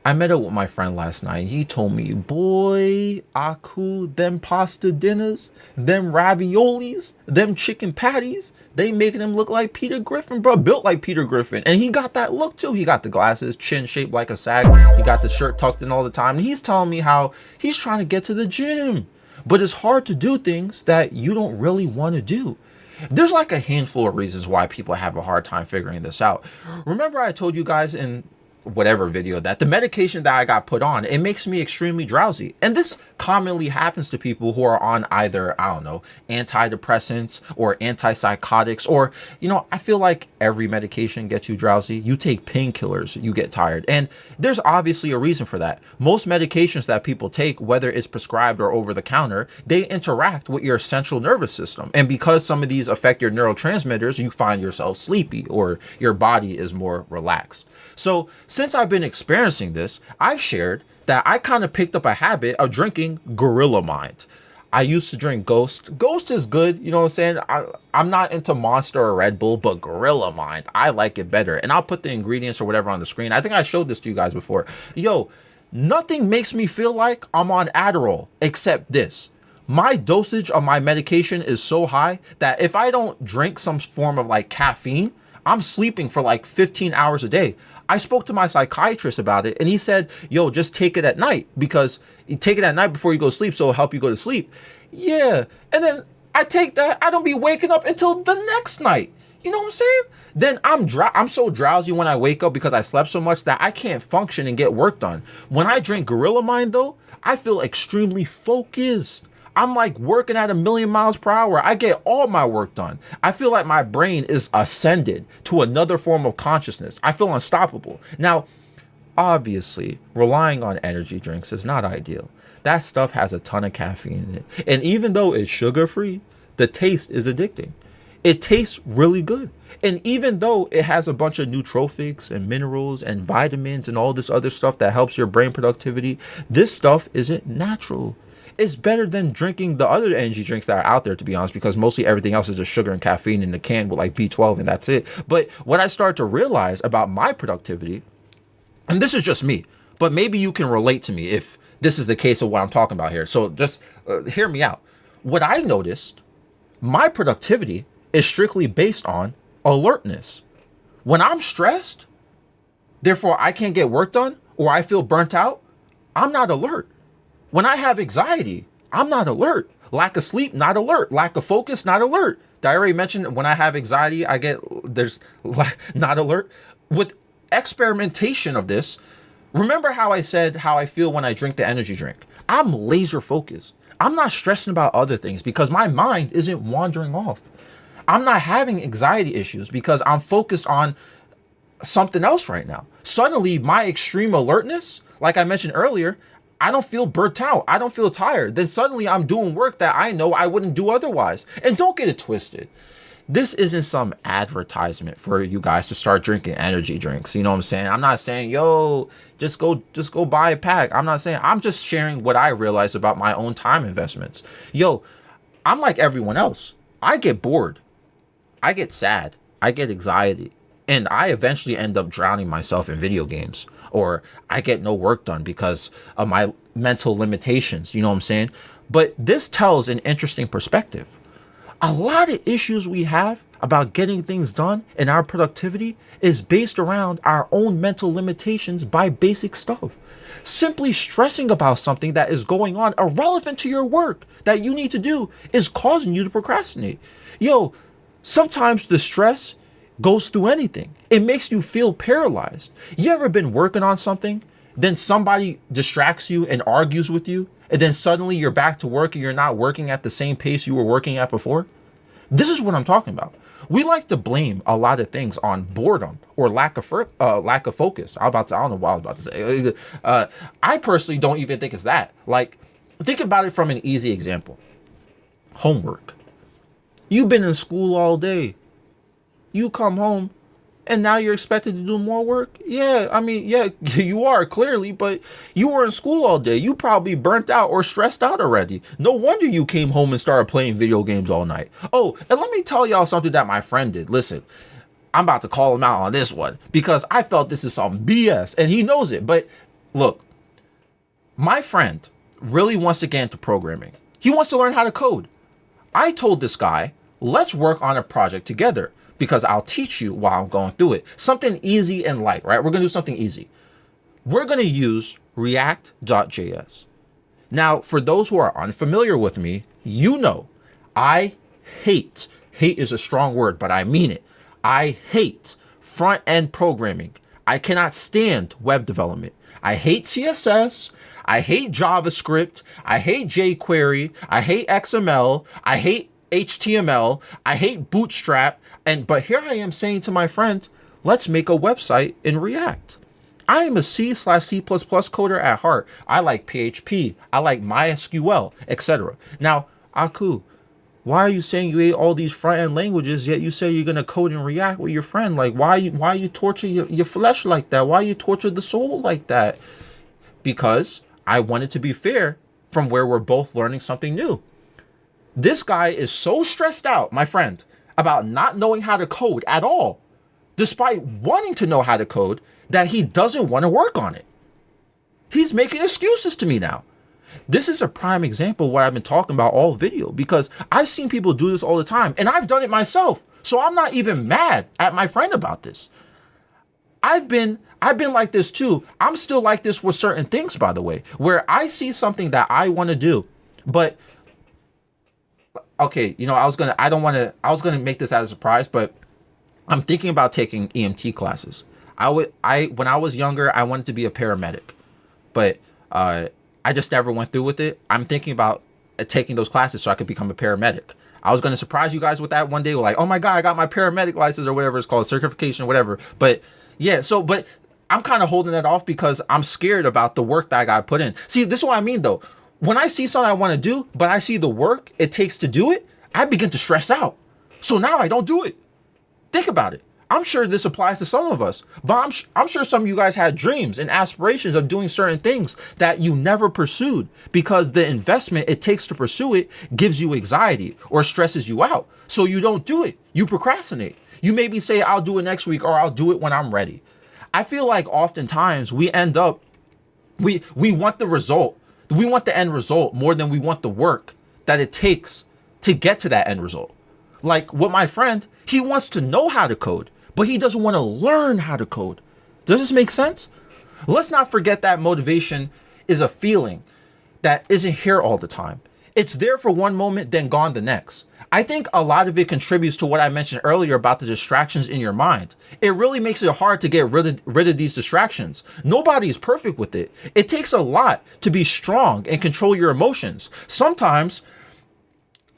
I met up with my friend last night. He told me, boy, Aku, them pasta dinners, them raviolis, them chicken patties, they making him look like Peter Griffin, bro. Built like Peter Griffin. And he got that look too. He got the glasses, chin shaped like a sack. He got the shirt tucked in all the time. And he's telling me how he's trying to get to the gym. But it's hard to do things that you don't really want to do. There's like a handful of reasons why people have a hard time figuring this out. Remember I told you guys in whatever video that the medication that I got put on, it makes me extremely drowsy. And this commonly happens to people who are on either, I don't know, antidepressants or antipsychotics, or, I feel like every medication gets you drowsy. You take painkillers, you get tired. And there's obviously a reason for that. Most medications that people take, whether it's prescribed or over the counter, they interact with your central nervous system. And because some of these affect your neurotransmitters, you find yourself sleepy or your body is more relaxed. So since I've been experiencing this, I've shared that I kind of picked up a habit of drinking Gorilla Mind. I used to drink Ghost. Ghost is good, you know what I'm saying? I'm not into Monster or Red Bull, but Gorilla Mind, I like it better. And I'll put the ingredients or whatever on the screen. I think I showed this to you guys before. Yo, nothing makes me feel like I'm on Adderall except this. My dosage of my medication is so high that if I don't drink some form of like caffeine, I'm sleeping for like 15 hours a day. I spoke to my psychiatrist about it and he said, yo, just take it at night, because you take it at night before you go to sleep, so it'll help you go to sleep. Yeah. And then I take that, I don't be waking up until the next night. You know what I'm saying? Then I'm so drowsy when I wake up because I slept so much that I can't function and get work done. When I drink Gorilla Mind though, I feel extremely focused. I'm like working at 1,000,000 miles per hour. I get all my work done. I feel like my brain is ascended to another form of consciousness. I feel unstoppable. Now, obviously, relying on energy drinks is not ideal. That stuff has a ton of caffeine in it. And even though it's sugar-free, the taste is addicting. It tastes really good. And even though it has a bunch of nootropics and minerals and vitamins and all this other stuff that helps your brain productivity, this stuff isn't natural. It's better than drinking the other energy drinks that are out there, to be honest, because mostly everything else is just sugar and caffeine in the can with like B12 and that's it. But what I started to realize about my productivity, and this is just me, but maybe you can relate to me if this is the case of what I'm talking about here. So just hear me out. What I noticed, my productivity is strictly based on alertness. When I'm stressed, therefore I can't get work done, or I feel burnt out, I'm not alert. When I have anxiety, I'm not alert. Lack of sleep, not alert. Lack of focus, not alert. Did I already mention when I have anxiety, there's not alert? With experimentation of this, remember how I said how I feel when I drink the energy drink? I'm laser focused. I'm not stressing about other things because my mind isn't wandering off. I'm not having anxiety issues because I'm focused on something else right now. Suddenly, my extreme alertness, like I mentioned earlier, I don't feel burnt out. I don't feel tired. Then suddenly I'm doing work that I know I wouldn't do otherwise. And don't get it twisted. This isn't some advertisement for you guys to start drinking energy drinks. You know what I'm saying? I'm not saying, yo, just go buy a pack. I'm not saying, I'm just sharing what I realized about my own time investments. Yo, I'm like everyone else. I get bored. I get sad. I get anxiety. And I eventually end up drowning myself in video games. Or I get no work done because of my mental limitations. You know what I'm saying? But this tells an interesting perspective. A lot of issues we have about getting things done and our productivity is based around our own mental limitations by basic stuff. Simply stressing about something that is going on irrelevant to your work that you need to do is causing you to procrastinate. Yo, sometimes the stress goes through anything. It makes you feel paralyzed. You ever been working on something, then somebody distracts you and argues with you, and then suddenly you're back to work and you're not working at the same pace you were working at before? This is what I'm talking about. We like to blame a lot of things on boredom or lack of focus. I don't know what I was about to say. I personally don't even think it's that. Like, think about it from an easy example. Homework. You've been in school all day. You come home and now you're expected to do more work? Yeah, I mean, yeah, you are clearly, but you were in school all day. You probably burnt out or stressed out already. No wonder you came home and started playing video games all night. Oh, and let me tell y'all something that my friend did. Listen, I'm about to call him out on this one because I felt this is some BS and he knows it, but Look, my friend really wants to get into programming. He wants to learn how to code. I told this guy, let's work on a project together because I'll teach you while I'm going through it. Something easy and light, right? We're going to do something easy. We're going to use React.js. Now, for those who are unfamiliar with me, you know, I hate is a strong word, but I mean it. I hate front-end programming. I cannot stand web development. I hate CSS. I hate JavaScript. I hate jQuery. I hate XML. I hate HTML. I hate Bootstrap. But here I am saying to my friend, let's make a website in React. I am a C/C++ coder at heart. I like PHP. I like MySQL, etc. Now, Aku, why are you saying you hate all these front-end languages, yet you say you're going to code in React with your friend? Like, why you torture your flesh like that? Why you torture the soul like that? Because I want it to be fair from where we're both learning something new. This guy is so stressed out, my friend, about not knowing how to code at all, despite wanting to know how to code, that he doesn't want to work on it. He's making excuses to me now. This is a prime example of what I've been talking about all video, because I've seen people do this all the time and I've done it myself. So I'm not even mad at my friend about this. I've been like this too. I'm still like this with certain things, by the way, where I see something that I want to do, but okay, you know, I was going to make this as a surprise, but I'm thinking about taking EMT classes. When I was younger, I wanted to be a paramedic, but, I just never went through with it. I'm thinking about taking those classes so I could become a paramedic. I was going to surprise you guys with that one day. Like, oh my God, I got my paramedic license or whatever it's called, certification, whatever. But yeah, but I'm kind of holding that off because I'm scared about the work that I got to put in. See, this is what I mean though. When I see something I want to do, but I see the work it takes to do it, I begin to stress out. So now I don't do it. Think about it. I'm sure this applies to some of us, but I'm sure some of you guys had dreams and aspirations of doing certain things that you never pursued because the investment it takes to pursue it gives you anxiety or stresses you out. So you don't do it. You procrastinate. You maybe say, I'll do it next week or I'll do it when I'm ready. I feel like oftentimes we end up, we want the result. We want the end result more than we want the work that it takes to get to that end result. Like with my friend, he wants to know how to code, but he doesn't want to learn how to code. Does this make sense? Let's not forget that motivation is a feeling that isn't here all the time. It's there for one moment, then gone the next. I think a lot of it contributes to what I mentioned earlier about the distractions in your mind. It really makes it hard to get rid of these distractions. Nobody's perfect with it. It takes a lot to be strong and control your emotions. Sometimes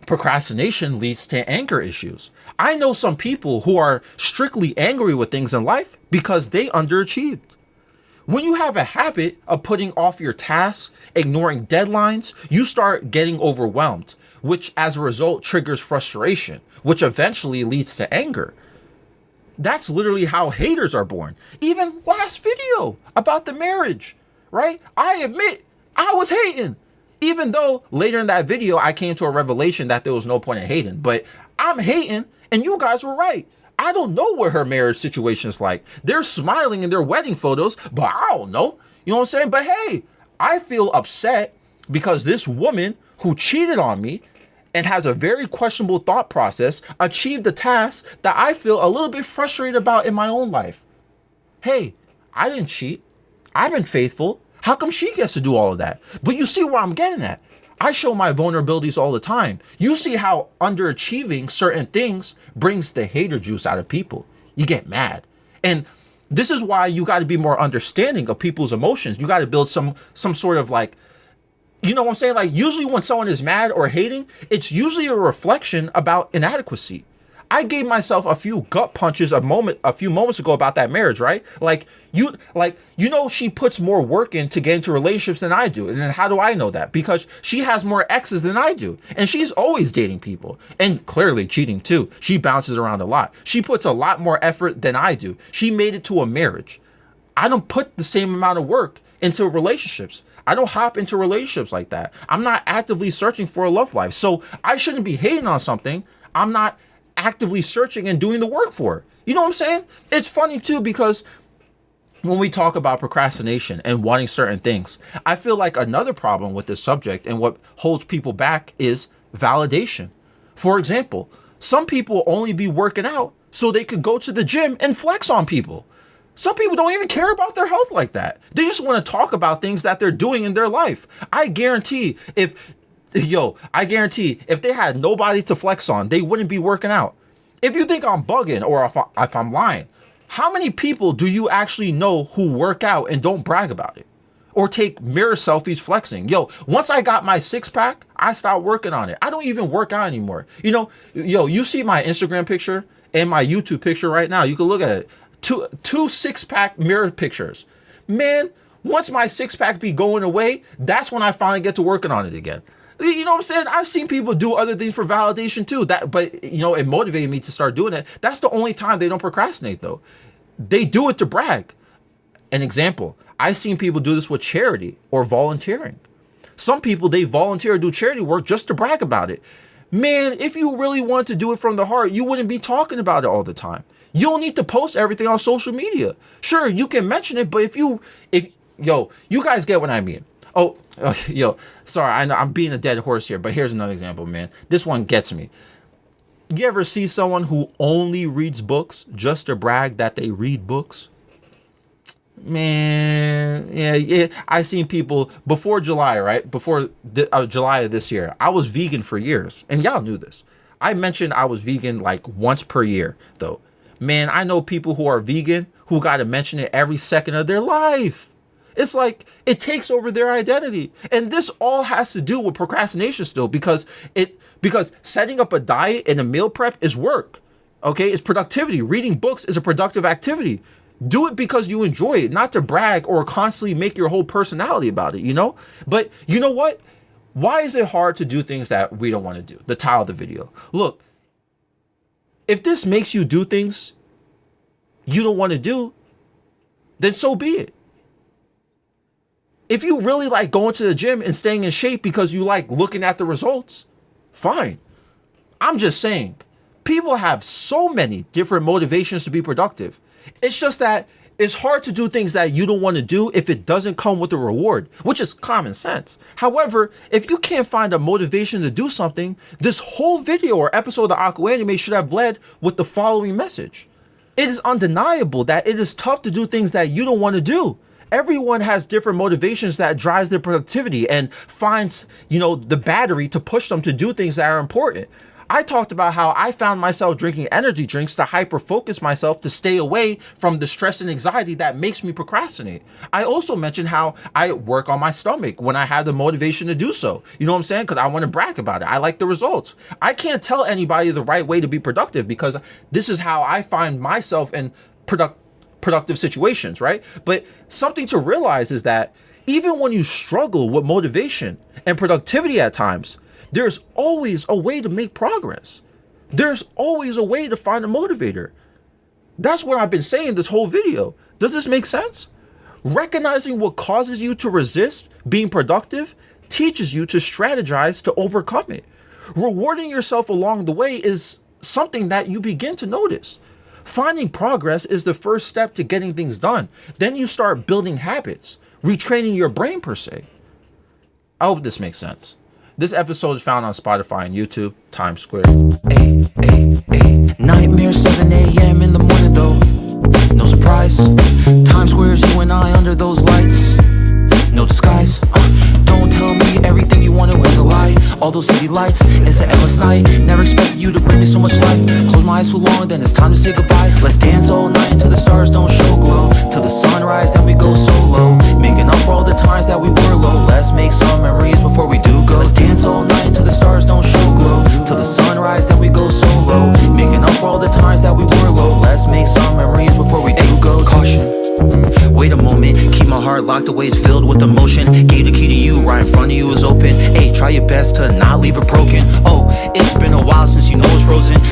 procrastination leads to anger issues. I know some people who are strictly angry with things in life because they underachieved. When you have a habit of putting off your tasks, ignoring deadlines, you start getting overwhelmed, which as a result triggers frustration, which eventually leads to anger. That's literally how haters are born. Even last video about the marriage, right? I admit I was hating. Even though later in that video, I came to a revelation that there was no point in hating, but I'm hating and you guys were right. I don't know what her marriage situation is like. They're smiling in their wedding photos, but I don't know. You know what I'm saying? But hey, I feel upset because this woman who cheated on me and has a very questionable thought process achieved a task that I feel a little bit frustrated about in my own life. Hey, I didn't cheat. I've been faithful. How come she gets to do all of that? But you see where I'm getting at. I show my vulnerabilities all the time. You see how underachieving certain things brings the hater juice out of people. You get mad. And this is why you got to be more understanding of people's emotions. You got to build some sort of like, you know what I'm saying? Like usually when someone is mad or hating, it's usually a reflection about inadequacy. I gave myself a few gut punches a few moments ago about that marriage, right? She puts more work in to get into relationships than I do. And then how do I know that? Because she has more exes than I do. And she's always dating people and clearly cheating too. She bounces around a lot. She puts a lot more effort than I do. She made it to a marriage. I don't put the same amount of work into relationships. I don't hop into relationships like that. I'm not actively searching for a love life. So I shouldn't be hating on something I'm not actively searching and doing the work for. You know what I'm saying? It's funny too, because when we talk about procrastination and wanting certain things, I feel like another problem with this subject and what holds people back is validation. For example, some people only be working out so they could go to the gym and flex on people. Some people don't even care about their health like that. They just want to talk about things that they're doing in their life. I guarantee if they had nobody to flex on, they wouldn't be working out. If you think I'm bugging or if I'm lying, how many people do you actually know who work out and don't brag about it? Or take mirror selfies flexing? Once I got my six pack, I stopped working on it. I don't even work out anymore. You see my Instagram picture and my YouTube picture right now. You can look at it. Two six-pack mirror pictures. Man, once my six-pack be going away, that's when I finally get to working on it again. You know what I'm saying? I've seen people do other things for validation too. But it motivated me to start doing it. That's the only time they don't procrastinate though. They do it to brag. An example, I've seen people do this with charity or volunteering. Some people, they volunteer to do charity work just to brag about it. Man, if you really wanted to do it from the heart, you wouldn't be talking about it all the time. You don't need to post everything on social media. Sure, you can mention it, but if you guys get what I mean. Sorry, I know I'm being a dead horse here, but here's another example, man. This one gets me. You ever see someone who only reads books just to brag that they read books? Man, yeah. I seen people before July, right? Before July of this year, I was vegan for years, and y'all knew this. I mentioned I was vegan like once per year, though. Man, I know people who are vegan who got to mention it every second of their life. It's like it takes over their identity. And this all has to do with procrastination still because setting up a diet and a meal prep is work. Okay, it's productivity. Reading books is a productive activity. Do it because you enjoy it, not to brag or constantly make your whole personality about it, But you know what? Why is it hard to do things that we don't want to do? The title of the video. Look, if this makes you do things you don't want to do, then so be it. If you really like going to the gym and staying in shape because you like looking at the results, fine. I'm just saying, people have so many different motivations to be productive. It's just that it's hard to do things that you don't want to do if it doesn't come with a reward, which is common sense. However, if you can't find a motivation to do something, this whole video or episode of Aku Anime should have led with the following message. It is undeniable that it is tough to do things that you don't want to do. Everyone has different motivations that drives their productivity and finds, the battery to push them to do things that are important. I talked about how I found myself drinking energy drinks to hyper-focus myself to stay away from the stress and anxiety that makes me procrastinate. I also mentioned how I work on my stomach when I have the motivation to do so. You know what I'm saying? Because I want to brag about it. I like the results. I can't tell anybody the right way to be productive because this is how I find myself in productive situations, right? But something to realize is that even when you struggle with motivation and productivity at times, there's always a way to make progress. There's always a way to find a motivator. That's what I've been saying this whole video. Does this make sense? Recognizing what causes you to resist being productive teaches you to strategize to overcome it. Rewarding yourself along the way is something that you begin to notice. Finding progress is the first step to getting things done. Then you start building habits, retraining your brain per se. I hope this makes sense. This episode is found on Spotify and YouTube, Times Square. Nightmare 7 a.m. in the morning though. No surprise. Times Square's you and I under those lights. No disguise. Don't tell me everything you wanted was a lie. All those city lights, it's an endless night. Never expected you to bring me so much life. Close my eyes too long, then it's time to say goodbye. Let's dance all night until the stars don't show glow. Till the sunrise, then we go solo. Making up for all the times that we were low. Let's make some memories before we do go. Let's dance all night until the stars don't show glow. Till the sunrise, then we go solo. Making up for all the times that we were low. Let's make some memories before we do go. Caution. Wait a moment, keep my heart locked away, it's filled with emotion. Gave the key to you, right in front of you is open. Hey, try your best to not leave it broken. Oh, it's been a while since you know it's frozen.